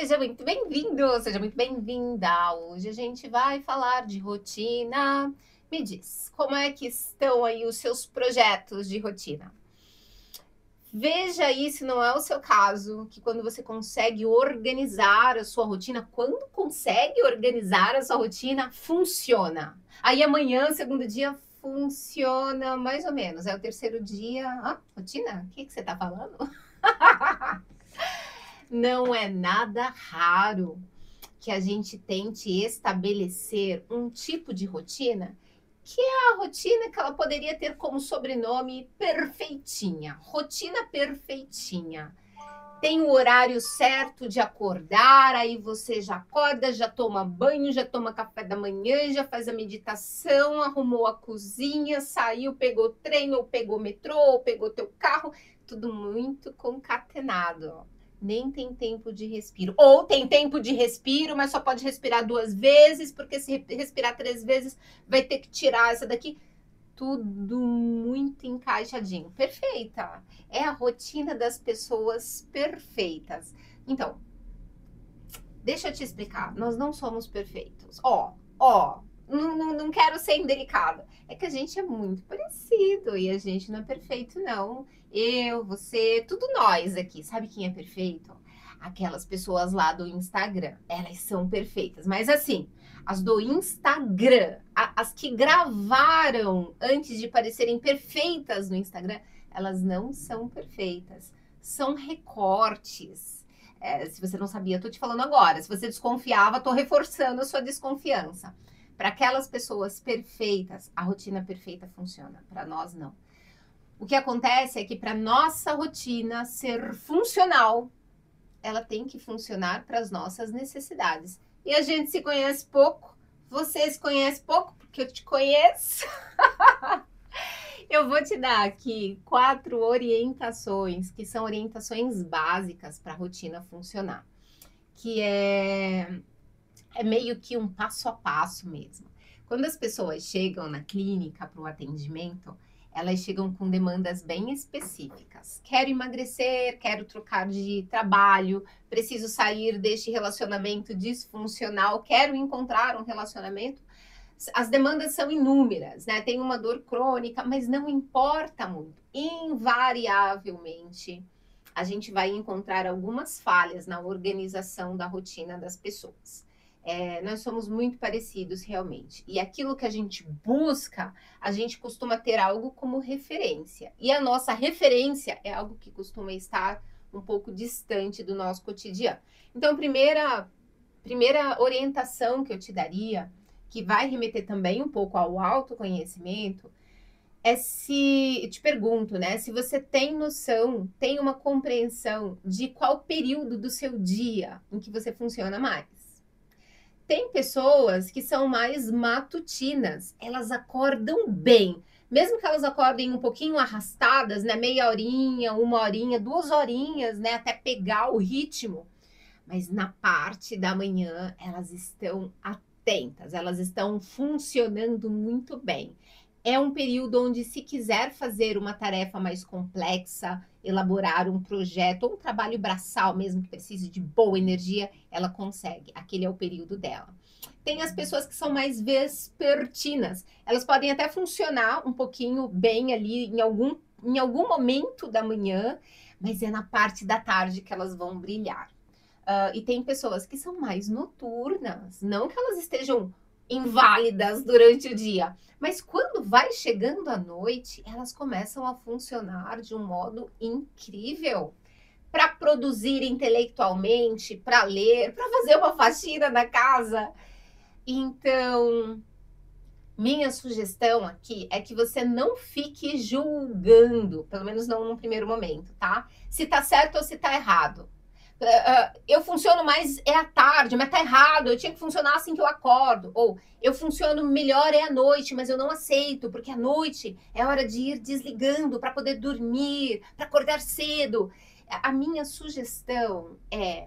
Seja muito bem-vindo, seja muito bem-vinda. Hoje a gente vai falar de rotina. Me diz, como é que estão aí os seus projetos de rotina? Veja aí se não é o seu caso, que quando você consegue organizar a sua rotina, quando consegue organizar a sua rotina, funciona. Aí amanhã, segundo dia, funciona mais ou menos. É o terceiro dia. Ah, rotina? O que você está falando? Não é nada raro que a gente tente estabelecer um tipo de rotina que é a rotina que ela poderia ter como sobrenome perfeitinha. Rotina perfeitinha. Tem o horário certo de acordar, aí você já acorda, já toma banho, já toma café da manhã, já faz a meditação, arrumou a cozinha, saiu, pegou trem, ou pegou metrô, ou pegou teu carro, tudo muito concatenado. Nem tem tempo de respiro. Ou tem tempo de respiro, mas só pode respirar 2 vezes, porque se respirar 3 vezes, vai ter que tirar essa daqui. Tudo muito encaixadinho. Perfeita. É a rotina das pessoas perfeitas. Então, deixa eu te explicar. Nós não somos perfeitos. Não quero ser indelicada. É que a gente é muito parecido e a gente não é perfeito, não. Eu, você, tudo nós aqui. Sabe quem é perfeito? Aquelas pessoas lá do Instagram. Elas são perfeitas. Mas assim, as do Instagram, as que gravaram antes de parecerem perfeitas no Instagram, elas não são perfeitas. São recortes. Se você não sabia, estou te falando agora. Se você desconfiava, estou reforçando a sua desconfiança. Para aquelas pessoas perfeitas, a rotina perfeita funciona. Para nós, não. O que acontece é que para nossa rotina ser funcional, ela tem que funcionar para as nossas necessidades. E a gente se conhece pouco, você se conhece pouco, porque eu te conheço. Eu vou te dar aqui 4 orientações, que são orientações básicas para a rotina funcionar, que é meio que um passo a passo mesmo. Quando as pessoas chegam na clínica para o atendimento, elas chegam com demandas bem específicas. Quero emagrecer, quero trocar de trabalho, preciso sair deste relacionamento disfuncional, quero encontrar um relacionamento. As demandas são inúmeras, né? Tem uma dor crônica, mas não importa muito. Invariavelmente, a gente vai encontrar algumas falhas na organização da rotina das pessoas. Nós somos muito parecidos realmente. E aquilo que a gente busca, a gente costuma ter algo como referência. E a nossa referência é algo que costuma estar um pouco distante do nosso cotidiano. Então, primeira orientação que eu te daria, que vai remeter também um pouco ao autoconhecimento, eu te pergunto, né, se você tem noção, tem uma compreensão de qual período do seu dia em que você funciona mais. Tem pessoas que são mais matutinas, elas acordam bem, mesmo que elas acordem um pouquinho arrastadas, né, meia horinha, 1 horinha, 2 horinhas, né, até pegar o ritmo, mas na parte da manhã elas estão atentas, elas estão funcionando muito bem. É um período onde, se quiser fazer uma tarefa mais complexa, elaborar um projeto ou um trabalho braçal mesmo que precise de boa energia, ela consegue. Aquele é o período dela. Tem as pessoas que são mais vespertinas. Elas podem até funcionar um pouquinho bem ali em algum momento da manhã, mas é na parte da tarde que elas vão brilhar. E tem pessoas que são mais noturnas, não que elas estejam inválidas durante o dia, mas quando vai chegando a noite, elas começam a funcionar de um modo incrível para produzir intelectualmente, para ler, para fazer uma faxina na casa. Então, minha sugestão aqui é que você não fique julgando, pelo menos não no primeiro momento, tá? Se tá certo ou se tá errado. Eu funciono mais à tarde, mas tá errado, eu tinha que funcionar assim que eu acordo. Ou eu funciono melhor à noite, mas eu não aceito, porque à noite é hora de ir desligando para poder dormir, para acordar cedo. A minha sugestão é,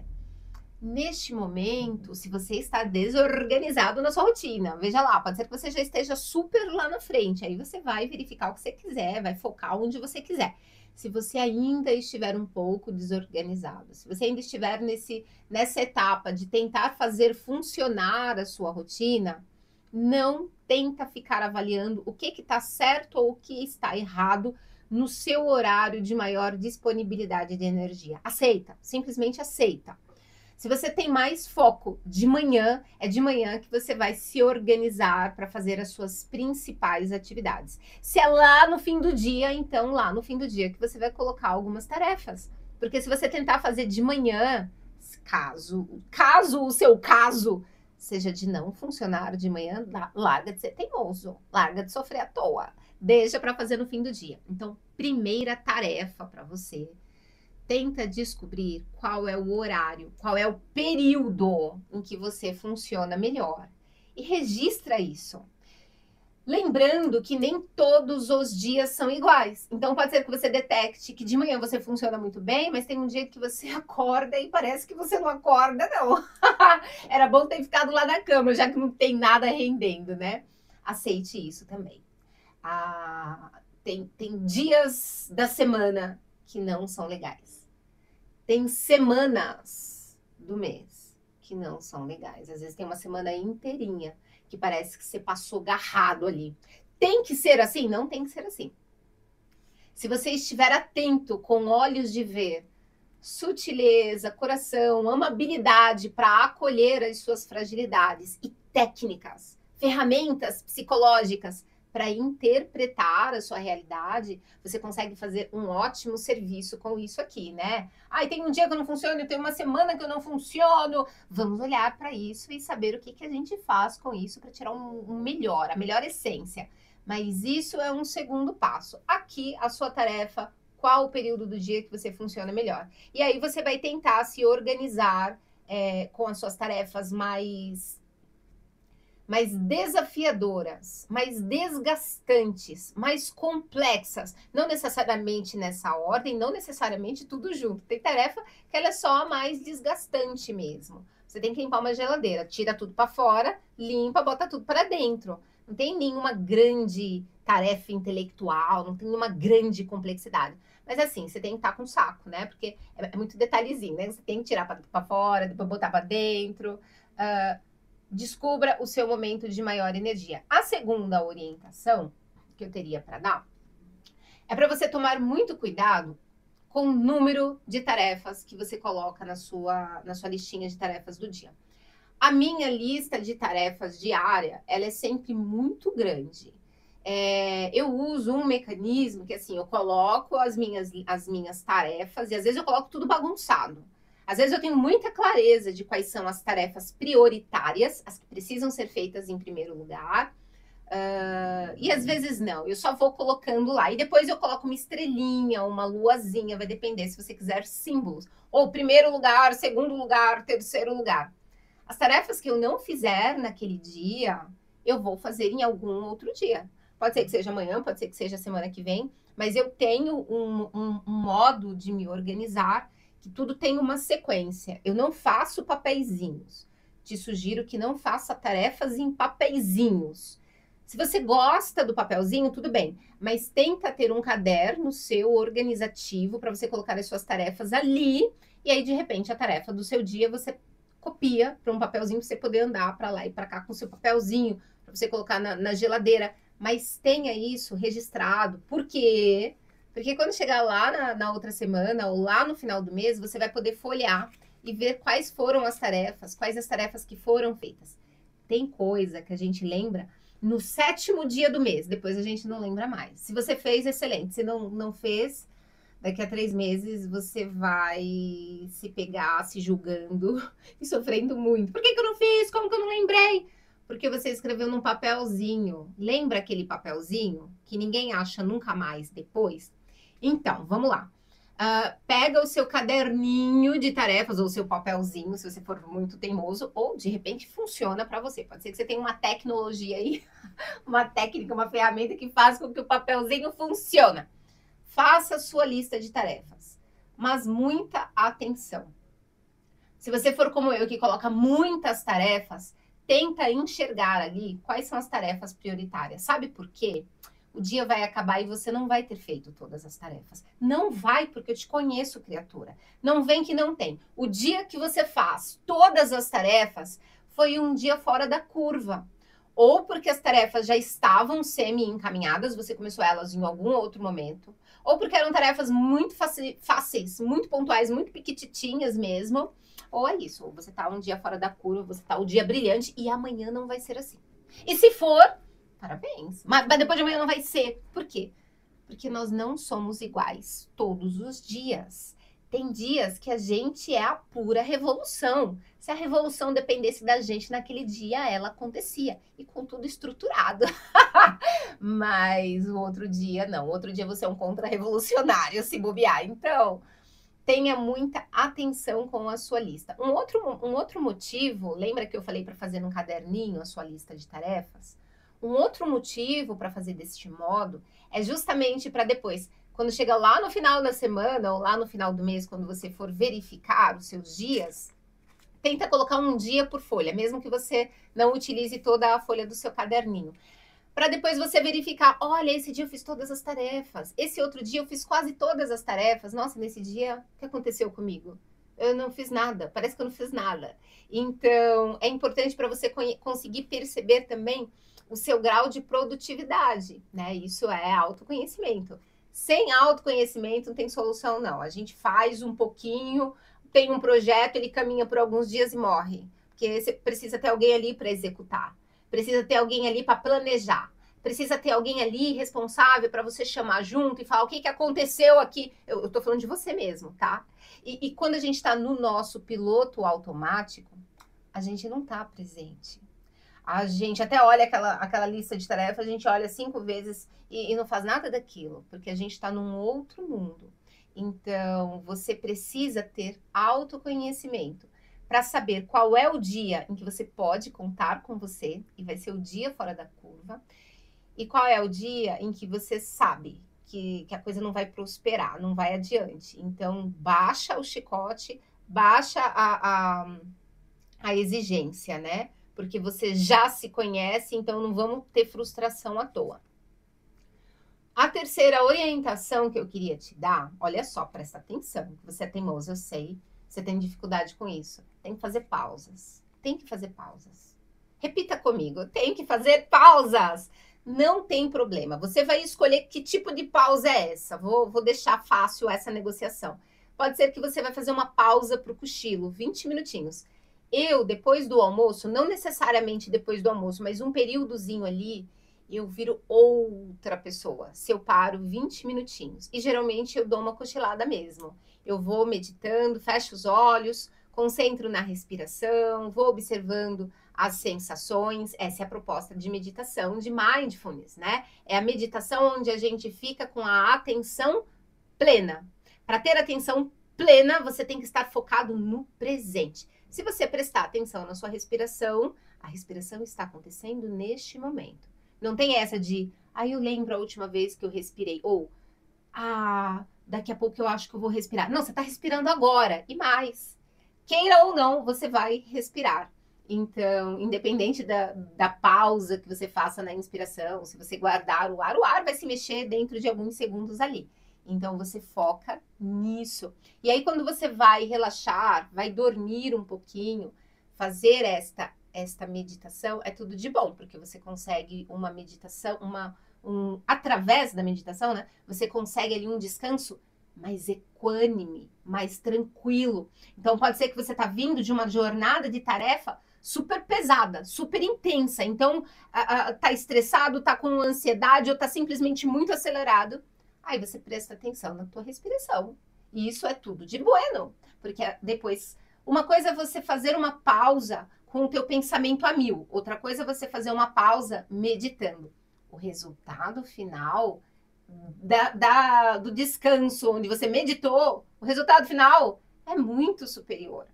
neste momento, se você está desorganizado na sua rotina, veja lá, pode ser que você já esteja super lá na frente, aí você vai verificar o que você quiser, vai focar onde você quiser. se você ainda estiver um pouco desorganizado, se você ainda estiver nessa etapa de tentar fazer funcionar a sua rotina, não tenta ficar avaliando o que está certo ou o que está errado no seu horário de maior disponibilidade de energia. Aceita, simplesmente aceita. Se você tem mais foco de manhã, é de manhã que você vai se organizar para fazer as suas principais atividades. Se é lá no fim do dia, então lá no fim do dia que você vai colocar algumas tarefas. Porque se você tentar fazer de manhã, caso o seu caso seja de não funcionar de manhã, larga de ser teimoso, larga de sofrer à toa, deixa para fazer no fim do dia. Então, primeira tarefa para você, tenta descobrir qual é o horário, qual é o período em que você funciona melhor e registra isso. Lembrando que nem todos os dias são iguais. Então, pode ser que você detecte que de manhã você funciona muito bem, mas tem um dia que você acorda e parece que você não acorda, não. Era bom ter ficado lá na cama, já que não tem nada rendendo, né? Aceite isso também. Tem dias da semana que não são legais. Tem semanas do mês que não são legais. Às vezes tem uma semana inteirinha que parece que você passou garrado ali. Tem que ser assim? Não tem que ser assim. Se você estiver atento, com olhos de ver, sutileza, coração, amabilidade para acolher as suas fragilidades e técnicas, ferramentas psicológicas para interpretar a sua realidade, você consegue fazer um ótimo serviço com isso aqui, né? Tem um dia que eu não funciono, tem uma semana que eu não funciono. Vamos olhar para isso e saber o que a gente faz com isso para tirar a melhor essência. Mas isso é um segundo passo. Aqui, a sua tarefa, qual o período do dia que você funciona melhor. E aí você vai tentar se organizar com as suas tarefas mais desafiadoras, mais desgastantes, mais complexas, não necessariamente nessa ordem, não necessariamente tudo junto. Tem tarefa que ela é só a mais desgastante mesmo. Você tem que limpar uma geladeira, tira tudo para fora, limpa, bota tudo para dentro. Não tem nenhuma grande tarefa intelectual, não tem nenhuma grande complexidade. Mas assim, você tem que estar com saco, né? Porque é muito detalhezinho, né? Você tem que tirar para fora, depois botar para dentro. Descubra o seu momento de maior energia. A segunda orientação que eu teria para dar é para você tomar muito cuidado com o número de tarefas que você coloca na sua listinha de tarefas do dia. A minha lista de tarefas diária, ela é sempre muito grande. Eu uso um mecanismo que, assim, eu coloco as minhas tarefas e às vezes eu coloco tudo bagunçado. Às vezes eu tenho muita clareza de quais são as tarefas prioritárias, as que precisam ser feitas em primeiro lugar, e às vezes não, eu só vou colocando lá. E depois eu coloco uma estrelinha, uma luazinha, vai depender se você quiser símbolos. Ou primeiro lugar, segundo lugar, terceiro lugar. As tarefas que eu não fizer naquele dia, eu vou fazer em algum outro dia. Pode ser que seja amanhã, pode ser que seja semana que vem, mas eu tenho um modo de me organizar que tudo tem uma sequência. Eu não faço papeizinhos. Te sugiro que não faça tarefas em papeizinhos. Se você gosta do papelzinho, tudo bem, mas tenta ter um caderno seu organizativo para você colocar as suas tarefas ali, e aí de repente a tarefa do seu dia você copia para um papelzinho para você poder andar para lá e para cá com o seu papelzinho, para você colocar na geladeira, mas tenha isso registrado. Por quê? Porque quando chegar lá na outra semana ou lá no final do mês, você vai poder folhear e ver quais foram as tarefas, quais as tarefas que foram feitas. Tem coisa que a gente lembra no 7º dia do mês, depois a gente não lembra mais. Se você fez, excelente. Se não fez, daqui a 3 meses você vai se pegar se julgando e sofrendo muito. Por que eu não fiz? Como que eu não lembrei? Porque você escreveu num papelzinho. Lembra aquele papelzinho que ninguém acha nunca mais depois? Então, vamos lá. Pega o seu caderninho de tarefas ou o seu papelzinho, se você for muito teimoso, ou de repente funciona para você. Pode ser que você tenha uma tecnologia aí, uma técnica, uma ferramenta que faz com que o papelzinho funcione. Faça a sua lista de tarefas, mas muita atenção. Se você for como eu, que coloca muitas tarefas, tenta enxergar ali quais são as tarefas prioritárias. Sabe por quê? o dia vai acabar e você não vai ter feito todas as tarefas. Não vai, porque eu te conheço, criatura. Não vem que não tem. O dia que você faz todas as tarefas foi um dia fora da curva. Ou porque as tarefas já estavam semi-encaminhadas, você começou elas em algum outro momento, ou porque eram tarefas muito fáceis, muito pontuais, muito piquititinhas mesmo, ou é isso, ou você tá um dia fora da curva, você tá o dia brilhante e amanhã não vai ser assim. E se for, parabéns, mas depois de amanhã não vai ser. Por quê? Porque nós não somos iguais todos os dias. Tem dias que a gente é a pura revolução. Se a revolução dependesse da gente naquele dia, ela acontecia. E com tudo estruturado. Mas o outro dia, não. O outro dia você é um contra-revolucionário, se bobear. Então, tenha muita atenção com a sua lista. Um outro motivo, lembra que eu falei para fazer num caderninho a sua lista de tarefas? Um outro motivo para fazer deste modo é justamente para depois, quando chega lá no final da semana ou lá no final do mês, quando você for verificar os seus dias, tenta colocar um dia por folha, mesmo que você não utilize toda a folha do seu caderninho. Para depois você verificar, olha, esse dia eu fiz todas as tarefas, esse outro dia eu fiz quase todas as tarefas, nossa, nesse dia, o que aconteceu comigo? Eu não fiz nada, parece que eu não fiz nada. Então, é importante para você conseguir perceber também o seu grau de produtividade, né? Isso é autoconhecimento. Sem autoconhecimento não tem solução, não. A gente faz um pouquinho, tem um projeto, ele caminha por alguns dias e morre. Porque você precisa ter alguém ali para executar. Precisa ter alguém ali para planejar. Precisa ter alguém ali responsável para você chamar junto e falar o que, que aconteceu aqui. Eu tô falando de você mesmo, tá? E quando a gente está no nosso piloto automático, a gente não tá presente. A gente até olha aquela lista de tarefas, a gente olha 5 vezes e não faz nada daquilo, porque a gente está num outro mundo. Então, você precisa ter autoconhecimento para saber qual é o dia em que você pode contar com você, e vai ser o dia fora da curva, e qual é o dia em que você sabe que a coisa não vai prosperar, não vai adiante. Então, baixa o chicote, baixa a exigência, né? Porque você já se conhece, então não vamos ter frustração à toa. A terceira orientação que eu queria te dar, olha só, presta atenção, você é teimoso, eu sei, você tem dificuldade com isso. Tem que fazer pausas. Tem que fazer pausas. Repita comigo, tem que fazer pausas. Não tem problema. Você vai escolher que tipo de pausa é essa. Vou deixar fácil essa negociação. Pode ser que você vai fazer uma pausa para o cochilo, 20 minutinhos. Eu, depois do almoço, não necessariamente depois do almoço, mas um períodozinho ali, eu viro outra pessoa. Se eu paro 20 minutinhos. E geralmente eu dou uma cochilada mesmo. Eu vou meditando, fecho os olhos, concentro na respiração, vou observando as sensações. Essa é a proposta de meditação, de mindfulness, né? É a meditação onde a gente fica com a atenção plena. Para ter atenção plena, você tem que estar focado no presente. Se você prestar atenção na sua respiração, a respiração está acontecendo neste momento. Não tem essa de, eu lembro a última vez que eu respirei, ou, daqui a pouco eu acho que eu vou respirar. Não, você está respirando agora, e mais. Queira ou não, você vai respirar. Então, independente da pausa que você faça na inspiração, se você guardar o ar vai se mexer dentro de alguns segundos ali. Então, você foca nisso. E aí, quando você vai relaxar, vai dormir um pouquinho, fazer esta meditação, é tudo de bom, porque você consegue uma meditação, através da meditação, né? Você consegue ali um descanso mais equânime, mais tranquilo. Então, pode ser que você está vindo de uma jornada de tarefa super pesada, super intensa. Então, tá estressado, tá com ansiedade ou tá simplesmente muito acelerado. Aí você presta atenção na tua respiração. E isso é tudo de bueno. Porque depois, uma coisa é você fazer uma pausa com o teu pensamento a mil. Outra coisa é você fazer uma pausa meditando. O resultado final do descanso, onde você meditou, o resultado final é muito superior.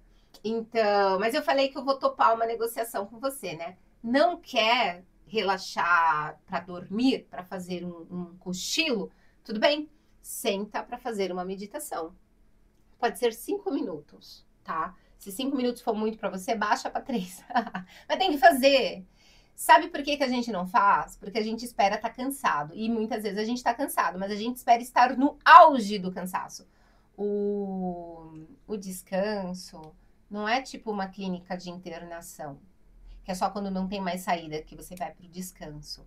Então, mas eu falei que eu vou topar uma negociação com você, né? Não quer relaxar para dormir, para fazer um cochilo? Tudo bem? Senta para fazer uma meditação. Pode ser 5 minutos, tá? Se 5 minutos for muito para você, baixa para 3. Mas tem que fazer. Sabe por que que a gente não faz? Porque a gente espera estar cansado. E muitas vezes a gente está cansado, mas a gente espera estar no auge do cansaço. O descanso não é tipo uma clínica de internação, que é só quando não tem mais saída que você vai para o descanso.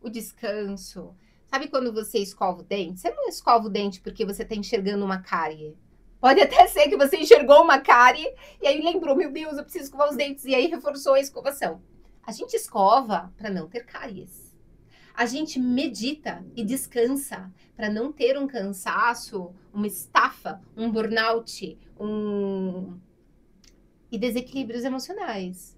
O descanso, sabe quando você escova o dente? Você não escova o dente porque você está enxergando uma cárie. Pode até ser que você enxergou uma cárie e aí lembrou, meu Deus, eu preciso escovar os dentes, e aí reforçou a escovação. A gente escova para não ter cáries. A gente medita e descansa para não ter um cansaço, uma estafa, um burnout, e desequilíbrios emocionais.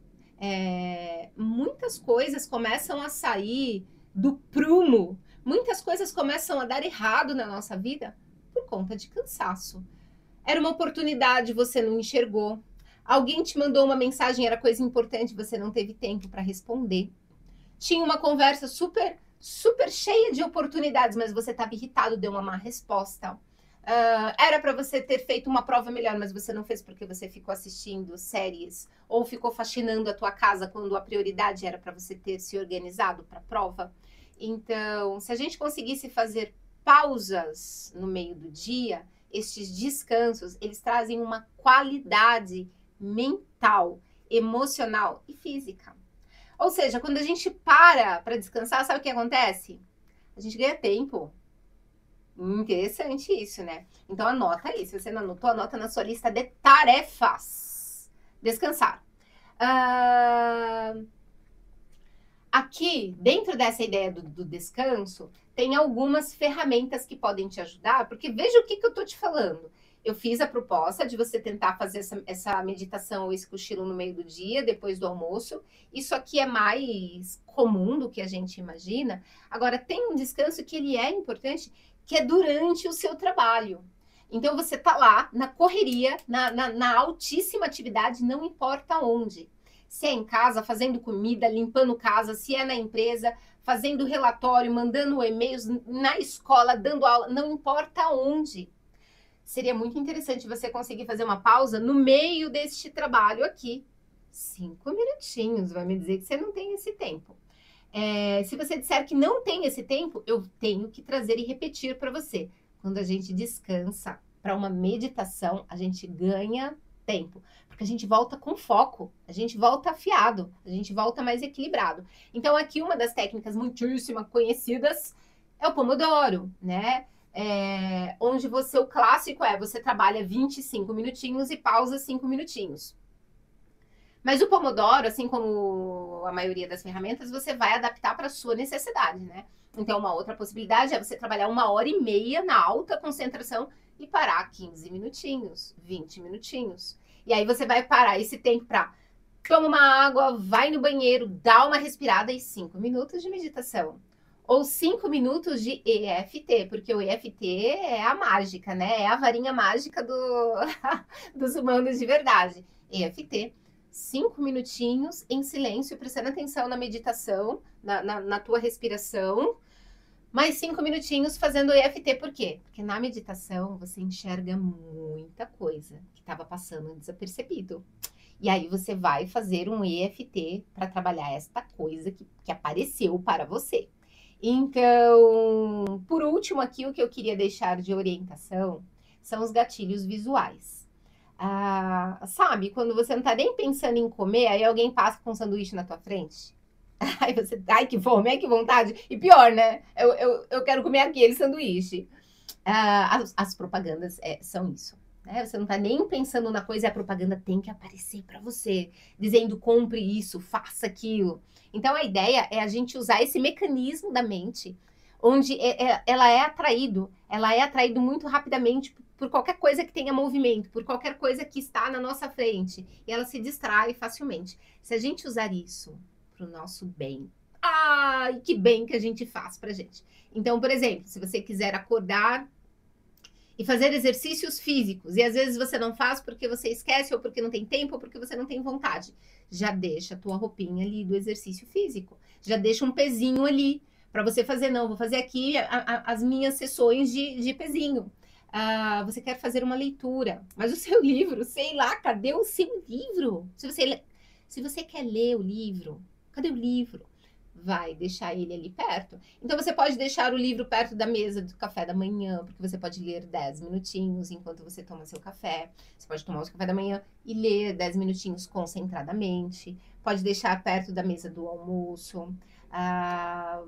Muitas coisas começam a sair do prumo, muitas coisas começam a dar errado na nossa vida por conta de cansaço. Era uma oportunidade, você não enxergou. Alguém te mandou uma mensagem, era coisa importante, você não teve tempo para responder. Tinha uma conversa super cheia de oportunidades, mas você estava irritado, deu uma má resposta. Era para você ter feito uma prova melhor, mas você não fez porque você ficou assistindo séries ou ficou faxinando a tua casa quando a prioridade era para você ter se organizado para a prova. Então, se a gente conseguisse fazer pausas no meio do dia, estes descansos, eles trazem uma qualidade mental, emocional e física. Ou seja, quando a gente para descansar, sabe o que acontece? A gente ganha tempo. Interessante isso, né? Então anota aí, se você não anotou, anota na sua lista de tarefas. Descansar. Aqui, dentro dessa ideia do descanso, tem algumas ferramentas que podem te ajudar, porque veja o que eu estou te falando. Eu fiz a proposta de você tentar fazer essa meditação ou esse cochilo no meio do dia, depois do almoço. Isso aqui é mais comum do que a gente imagina. Agora, tem um descanso que ele é importante, que é durante o seu trabalho. Então, você está lá, na correria, na altíssima atividade, não importa onde. Se é em casa, fazendo comida, limpando casa, se é na empresa, fazendo relatório, mandando e-mails, na escola, dando aula, não importa onde. Seria muito interessante você conseguir fazer uma pausa no meio deste trabalho aqui. 5 minutinhos, vai me dizer que você não tem esse tempo. Se você disser que não tem esse tempo, eu tenho que trazer e repetir para você. Quando a gente descansa para uma meditação, a gente ganha tempo, porque a gente volta com foco, a gente volta afiado, a gente volta mais equilibrado. Então, aqui uma das técnicas muitíssimo conhecidas é o Pomodoro, né? Onde o clássico você trabalha 25 minutinhos e pausa 5 minutinhos. Mas o Pomodoro, assim como a maioria das ferramentas, você vai adaptar para a sua necessidade, né? Então, uma outra possibilidade é você trabalhar 1h30 na alta concentração e parar 15 minutinhos, 20 minutinhos. E aí você vai parar esse tempo para tomar uma água, vai no banheiro, dá uma respirada e 5 minutos de meditação. Ou 5 minutos de EFT, porque o EFT é a mágica, né? É a varinha mágica dos humanos de verdade. EFT. 5 minutinhos em silêncio, prestando atenção na meditação, na tua respiração, mais 5 minutinhos fazendo EFT. Por quê? Porque na meditação você enxerga muita coisa que estava passando desapercebido. E aí você vai fazer um EFT para trabalhar esta coisa que apareceu para você. Então, por último aqui, o que eu queria deixar de orientação são os gatilhos visuais. Sabe, quando você não tá nem pensando em comer, aí alguém passa com um sanduíche na tua frente. Aí você, ai que fome, ai que vontade. E pior, né? Eu quero comer aquele sanduíche. As propagandas são isso. Né? Você não tá nem pensando na coisa e a propaganda tem que aparecer para você, dizendo compre isso, faça aquilo. Então a ideia é a gente usar esse mecanismo da mente, onde ela é atraído muito rapidamente por qualquer coisa que tenha movimento, por qualquer coisa que está na nossa frente, e ela se distrai facilmente. Se a gente usar isso para o nosso bem, ai, que bem que a gente faz pra gente. Então, por exemplo, se você quiser acordar e fazer exercícios físicos, e às vezes você não faz porque você esquece, ou porque não tem tempo, ou porque você não tem vontade, já deixa a tua roupinha ali do exercício físico, já deixa um pezinho ali, para você fazer, não, vou fazer aqui as minhas sessões de pezinho. Você quer fazer uma leitura, mas o seu livro, sei lá, cadê o seu livro? Se você quer ler o livro, Cadê o livro? Vai deixar ele ali perto. Então, você pode deixar o livro perto da mesa do café da manhã, porque você pode ler 10 minutinhos enquanto você toma seu café. Você pode tomar o seu café da manhã e ler 10 minutinhos concentradamente. Pode deixar perto da mesa do almoço.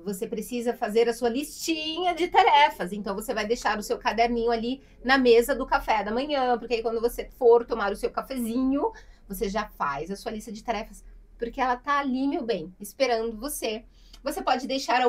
Você precisa fazer a sua listinha de tarefas. Então, você vai deixar o seu caderninho ali na mesa do café da manhã, porque aí quando você for tomar o seu cafezinho, você já faz a sua lista de tarefas, porque ela tá ali, meu bem, esperando você. Você pode deixar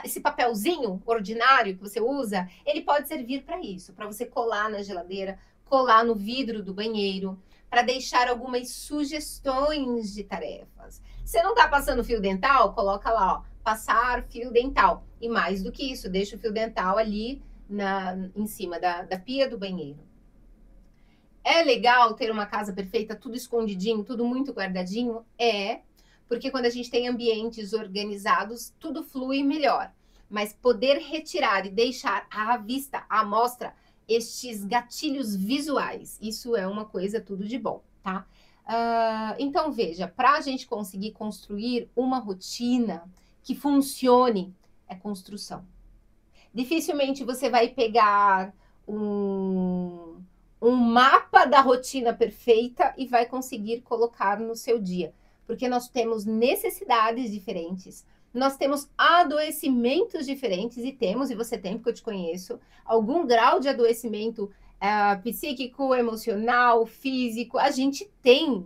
esse papelzinho ordinário que você usa, ele pode servir para isso, para você colar na geladeira, colar no vidro do banheiro, para deixar algumas sugestões de tarefas. Você não tá passando fio dental? Coloca lá, ó, passar fio dental. E mais do que isso, deixa o fio dental ali em cima da pia do banheiro. É legal ter uma casa perfeita, tudo escondidinho, tudo muito guardadinho? É, porque quando a gente tem ambientes organizados, tudo flui melhor. Mas poder retirar e deixar à vista, à mostra, estes gatilhos visuais, isso é uma coisa tudo de bom, tá? Então, veja, para a gente conseguir construir uma rotina que funcione, é construção. Dificilmente você vai pegar um mapa da rotina perfeita e vai conseguir colocar no seu dia. Porque nós temos necessidades diferentes, nós temos adoecimentos diferentes, e você tem, porque eu te conheço, algum grau de adoecimento psíquico, emocional, físico, a gente tem,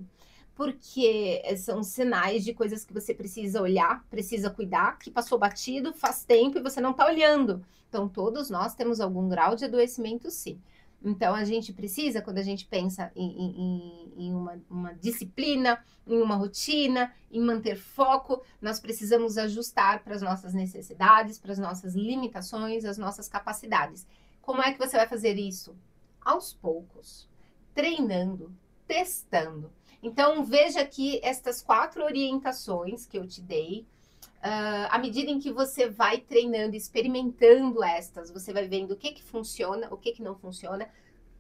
porque são sinais de coisas que você precisa olhar, precisa cuidar, que passou batido, faz tempo e você não está olhando. Então, todos nós temos algum grau de adoecimento, sim. Então, a gente precisa, quando a gente pensa em uma disciplina, em uma rotina, em manter foco, nós precisamos ajustar para as nossas necessidades, para as nossas limitações, as nossas capacidades. Como é que você vai fazer isso? Aos poucos, treinando, testando. Então, veja aqui estas 4 orientações que eu te dei. À medida em que você vai treinando, experimentando estas, você vai vendo o que funciona, o que não funciona.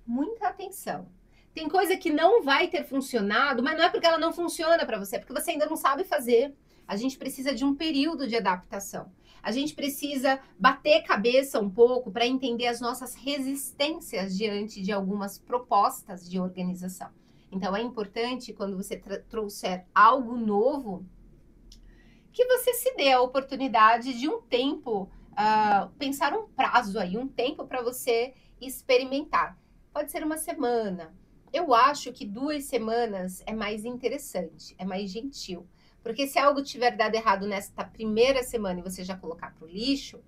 Muita atenção. Tem coisa que não vai ter funcionado, mas não é porque ela não funciona para você, é porque você ainda não sabe fazer. A gente precisa de um período de adaptação. A gente precisa bater cabeça um pouco para entender as nossas resistências diante de algumas propostas de organização. Então, é importante, quando você trouxer algo novo, que você se dê a oportunidade de um tempo, pensar um prazo aí, um tempo para você experimentar. Pode ser uma semana. Eu acho que 2 semanas é mais interessante, é mais gentil. Porque se algo tiver dado errado nesta primeira semana e você já colocar para o lixo,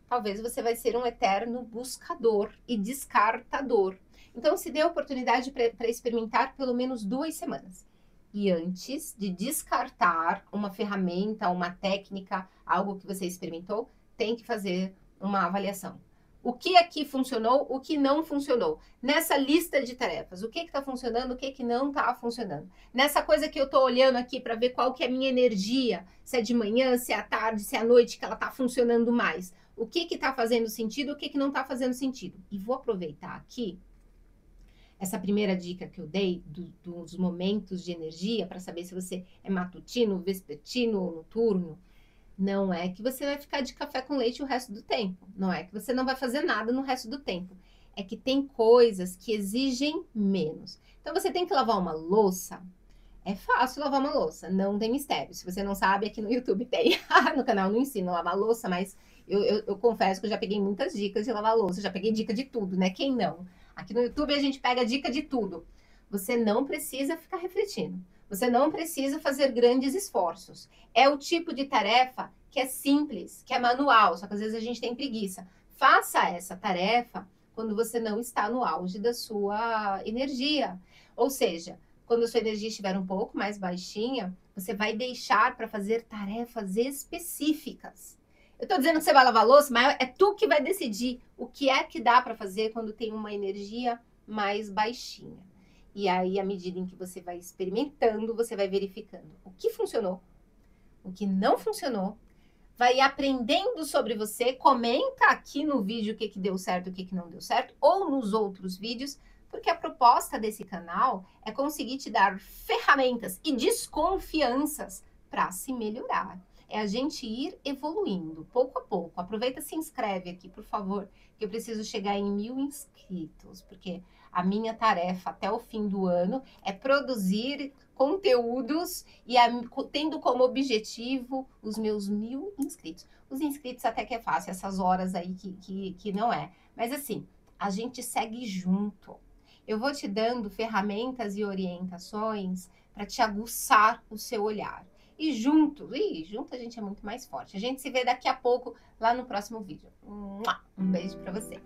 talvez você vai ser um eterno buscador e descartador. Então, se dê a oportunidade para experimentar pelo menos 2 semanas. E antes de descartar uma ferramenta, uma técnica, algo que você experimentou, tem que fazer uma avaliação. O que aqui funcionou, o que não funcionou. Nessa lista de tarefas, o que está funcionando, o que não está funcionando. Nessa coisa que eu estou olhando aqui para ver qual que é a minha energia, se é de manhã, se é à tarde, se é à noite, que ela está funcionando mais. O que está fazendo sentido, o que não está fazendo sentido. E vou aproveitar aqui essa primeira dica que eu dei dos momentos de energia para saber se você é matutino, vespertino ou noturno. Não é que você vai ficar de café com leite o resto do tempo. Não é que você não vai fazer nada no resto do tempo. É que tem coisas que exigem menos. Então, você tem que lavar uma louça. É fácil lavar uma louça, não tem mistério. Se você não sabe, aqui no YouTube tem. No canal não ensino a lavar louça, mas eu confesso que eu já peguei muitas dicas de lavar louça. Já peguei dica de tudo, né? Quem não? Aqui no YouTube a gente pega dica de tudo. Você não precisa ficar refletindo. Você não precisa fazer grandes esforços. É o tipo de tarefa que é simples, que é manual, só que às vezes a gente tem preguiça. Faça essa tarefa quando você não está no auge da sua energia. Ou seja, quando a sua energia estiver um pouco mais baixinha, você vai deixar para fazer tarefas específicas. Eu estou dizendo que você vai lavar louça, mas é tu que vai decidir o que é que dá para fazer quando tem uma energia mais baixinha. E aí, à medida em que você vai experimentando, você vai verificando o que funcionou, o que não funcionou, vai aprendendo sobre você, comenta aqui no vídeo o que deu certo, o que não deu certo, ou nos outros vídeos, porque a proposta desse canal é conseguir te dar ferramentas e desconfianças para se melhorar. É a gente ir evoluindo, pouco a pouco. Aproveita e se inscreve aqui, por favor, que eu preciso chegar em 1000 inscritos, porque a minha tarefa até o fim do ano é produzir conteúdos e tendo como objetivo os meus 1000 inscritos. Os inscritos até que é fácil, essas horas aí que não é. Mas assim, a gente segue junto. Eu vou te dando ferramentas e orientações para te aguçar o seu olhar. E junto a gente é muito mais forte. A gente se vê daqui a pouco lá no próximo vídeo. Um beijo para você.